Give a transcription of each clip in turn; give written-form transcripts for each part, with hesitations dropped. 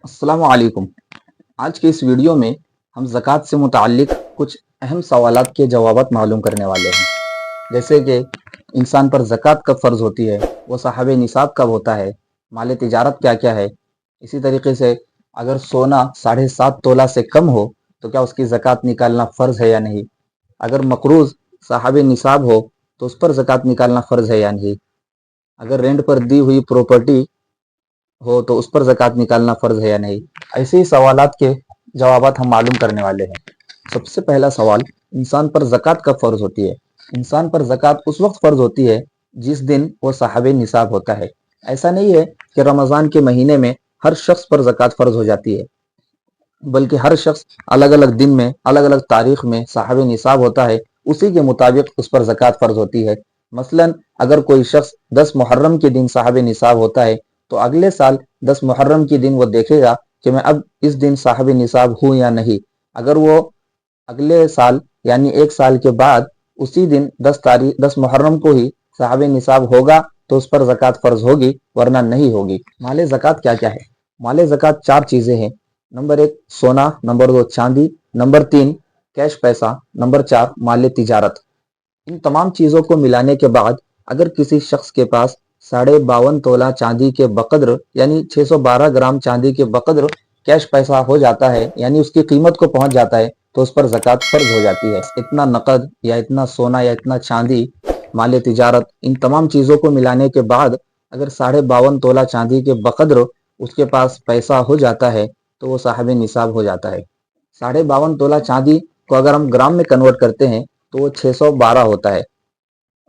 अस्सलाम वालेकुम। आज के इस वीडियो में हम ज़कात से मुताल्लिक़ कुछ अहम सवालात के जवाबात मालूम करने वाले हैं। जैसे कि इंसान पर ज़कात कब फ़र्ज़ होती है, वो साहब निसाब कब होता है, माल तिजारत क्या-क्या है। इसी तरीके से अगर सोना 7.5 तोला से कम हो तो क्या उसकी ज़कात निकालना फ़र्ज़ है या नहीं। अगर मक़रूज़ साहब निसाब हो तो उस पर ज़कात निकालना फ़र्ज़ है या नहीं। अगर रेंट पर दी हुई प्रॉपर्टी हो तो उस पर ज़कात निकालना फ़र्ज़ है या नहीं। ऐसे ही सवालात के जवाबात हम मालूम करने वाले हैं। सबसे पहला सवाल, इंसान पर ज़कात कब फ़र्ज़ होती है। इंसान पर ज़कात उस वक्त फ़र्ज़ होती है जिस दिन वो साहब निसाब होता है। ऐसा नहीं है कि रमज़ान के महीने में हर शख्स पर ज़कात फ़र्ज़ हो जाती है, बल्कि हर शख्स अलग अलग दिन में अलग अलग तारीख में साहब निसाब होता है, उसी के मुताबिक उस पर ज़कात फ़र्ज़ होती है। मसलन अगर कोई शख्स 10 मुहर्रम के दिन साहब निसाब होता है तो अगले साल 10 मुहर्रम के दिन वो देखेगा कि मैं अब इस दिन साहब निसाब हूँ या नहीं। अगर वो अगले साल यानी एक साल के बाद उसी दिन 10 मुहर्रम को ही साहब निसाब होगा तो उस पर ज़कात फ़र्ज़ होगी, वरना नहीं होगी। माले ज़कात क्या क्या है। माले ज़कात 4 चीज़ें हैं। नंबर 1 सोना, नंबर 2 चांदी, नंबर 3 कैश पैसा, नंबर 4 माल तिजारत। इन तमाम चीज़ों को मिलाने के बाद अगर किसी शख्स के पास 52.5 तोला चांदी के बकद्र यानी 612 ग्राम चांदी के बकद्र कैश पैसा हो जाता है, यानी उसकी कीमत को पहुंच जाता है, तो उस पर ज़कात फ़र्ज़ हो जाती है। इतना नकद या इतना सोना या इतना चांदी, माल तिजारत, इन तमाम चीज़ों को मिलाने के बाद अगर 52.5 तोला चांदी के बकद्र उसके पास पैसा हो जाता है तो वो साहब निसाब हो जाता है। 52.5 तोला चांदी को अगर हम ग्राम में कन्वर्ट करते हैं तो वो 612 होता है।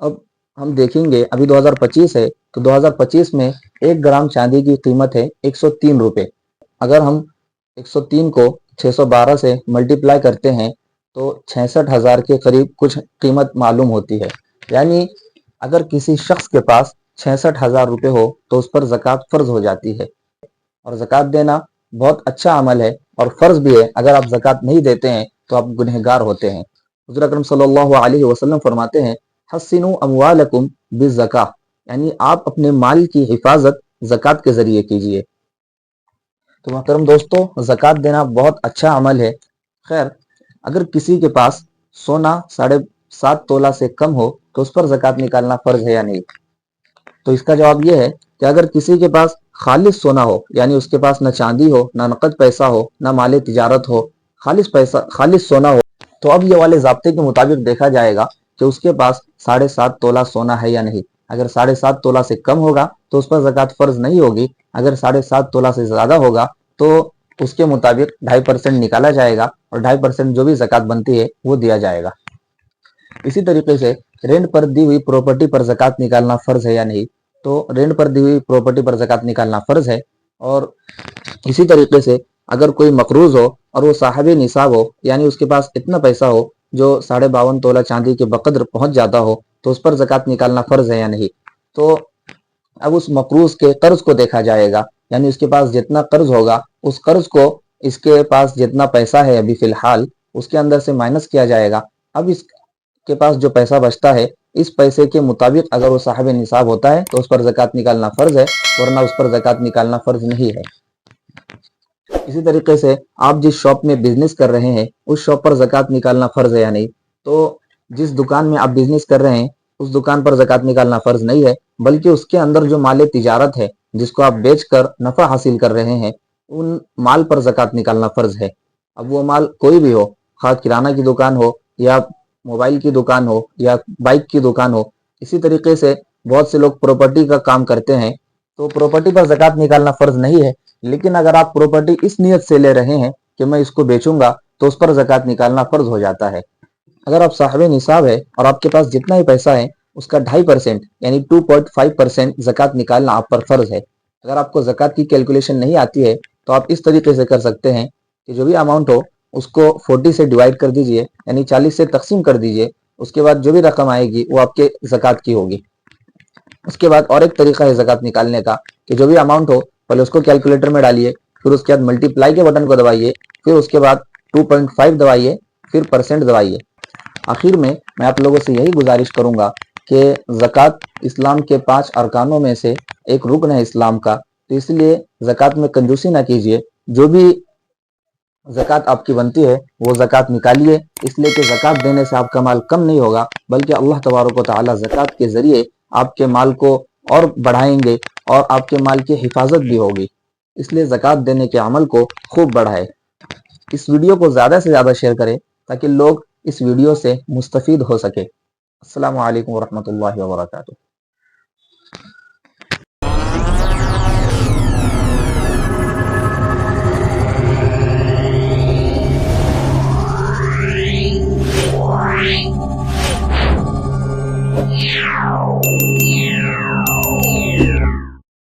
अब हम देखेंगे अभी 2025 है तो 2025 में 1 ग्राम चांदी की कीमत है 103 रुपये। अगर हम 103 को 612 से मल्टीप्लाई करते हैं तो 66,000 के करीब कुछ कीमत मालूम होती है। यानी अगर किसी शख्स के पास 66,000 रुपये हो तो उस पर ज़कात फ़र्ज़ हो जाती है। और ज़कात देना बहुत अच्छा अमल है और फ़र्ज़ भी है। अगर आप ज़कात नहीं देते हैं तो आप गुनहगार होते हैं। हुज़ूर अकरम सल्लल्लाहु अलैहि वसल्लम फरमाते हैं, हस्सिनु अमवालकुम बिज़्ज़काह, यानी आप अपने माल की हिफाजत ज़कात के ज़रिए कीजिए। तो मोहतरम दोस्तों, ज़कात देना बहुत अच्छा अमल है। खैर, अगर किसी के पास सोना 7.5 तोला से कम हो तो उस पर ज़कात निकालना फ़र्ज़ है या नहीं। तो इसका जवाब यह है कि अगर किसी के पास खालिस सोना हो, यानी उसके पास न चांदी हो, ना नकद पैसा हो, ना माल तिजारत हो, खालिस सोना हो, तो अब ये वाले ज़ाब्ते के मुताबिक देखा जाएगा कि उसके पास 7.5 तोला सोना है या नहीं। अगर 7.5 तोला से कम होगा तो उस पर ज़कात फ़र्ज़ नहीं होगी। अगर 7.5 तोला से ज़्यादा होगा तो उसके मुताबिक 2.5% निकाला जाएगा और 2.5% जो भी ज़कात बनती है वो दिया जाएगा। इसी तरीके से रेंट पर दी हुई प्रॉपर्टी पर ज़कात निकालना फ़र्ज़ है या नहीं। तो रेंट पर दी हुई प्रॉपर्टी पर ज़कात निकालना फ़र्ज़ है। और इसी तरीके से अगर कोई मक़रूज़ हो और वो साहिब निसाब हो, यानी उसके पास इतना पैसा हो जो 52.5 तोला चांदी के बकद्र पहुंच जाता हो, तो उस पर ज़कात निकालना फ़र्ज़ है या नहीं। तो अब उस मक़रूज़ के कर्ज़ को देखा जाएगा, यानी उसके पास जितना कर्ज़ होगा उस कर्ज़ को इसके पास जितना पैसा है अभी फ़िलहाल उसके अंदर से माइनस किया जाएगा। अब इसके पास जो पैसा बचता है, इस पैसे के मुताबिक अगर वो साहिब निसाब होता है तो उस पर ज़कात निकालना फ़र्ज़ है, वरना उस पर ज़कात निकालना फ़र्ज़ नहीं है। इसी तरीके से आप जिस शॉप में बिजनेस कर रहे हैं उस शॉप पर ज़कात निकालना फ़र्ज़ है या नहीं। तो जिस दुकान में आप बिजनेस कर रहे हैं उस दुकान पर ज़कात निकालना फ़र्ज़ नहीं है, बल्कि उसके अंदर जो माल तिजारत है जिसको आप बेचकर नफ़ा हासिल कर रहे हैं, उन माल पर ज़कात निकालना फ़र्ज़ है। अब वो माल कोई भी हो, ख़ास किराना की दुकान हो या मोबाइल की दुकान हो या बाइक की दुकान हो। इसी तरीके से बहुत से लोग प्रॉपर्टी का काम करते हैं, तो प्रॉपर्टी पर ज़कात निकालना फ़र्ज़ नहीं है। लेकिन अगर आप प्रॉपर्टी इस नियत से ले रहे हैं कि मैं इसको बेचूंगा तो उस पर ज़कात निकालना फ़र्ज़ हो जाता है। अगर आप साहिब निसाब है और आपके पास जितना ही पैसा है उसका 2.5% यानी 2.5% ज़कात निकालना आप पर फ़र्ज़ है। अगर आपको ज़कात की कैलकुलेशन नहीं आती है तो आप इस तरीके से कर सकते हैं कि जो भी अमाउंट हो उसको 40 से डिवाइड कर दीजिए, यानी 40 से तकसीम कर दीजिए। उसके बाद जो भी रकम आएगी वो आपके ज़कात की होगी। उसके बाद और एक तरीका है ज़कात निकालने का कि जो भी अमाउंट हो पहले उसको कैलकुलेटर में डालिए, फिर उसके बाद मल्टीप्लाई के बटन को दबाइए, फिर उसके बाद 2.5 दबाइए, फिर परसेंट दबाइए। आखिर में मैं आप लोगों से यही गुजारिश करूंगा कि ज़कात इस्लाम के 5 अरकानों में से एक रुकन है इस्लाम का, तो इसलिए ज़कात में कंजूसी ना कीजिए। جو بھی زکوٰۃ آپ کی بنتی ہے وہ زکوٰۃ نکالیے، اس لیے کہ زکوٰۃ دینے سے آپ کا مال کم نہیں ہوگا، بلکہ اللہ تبارک و تعالیٰ زکوٰۃ کے ذریعے آپ کے مال کو اور بڑھائیں گے اور آپ کے مال کی حفاظت بھی ہوگی۔ اس لیے زکوٰۃ دینے کے عمل کو خوب بڑھائے۔ اس ویڈیو کو زیادہ سے زیادہ شیئر کریں تاکہ لوگ اس ویڈیو سے مستفید ہو سکے۔ السلام علیکم ورحمۃ اللہ وبرکاتہ۔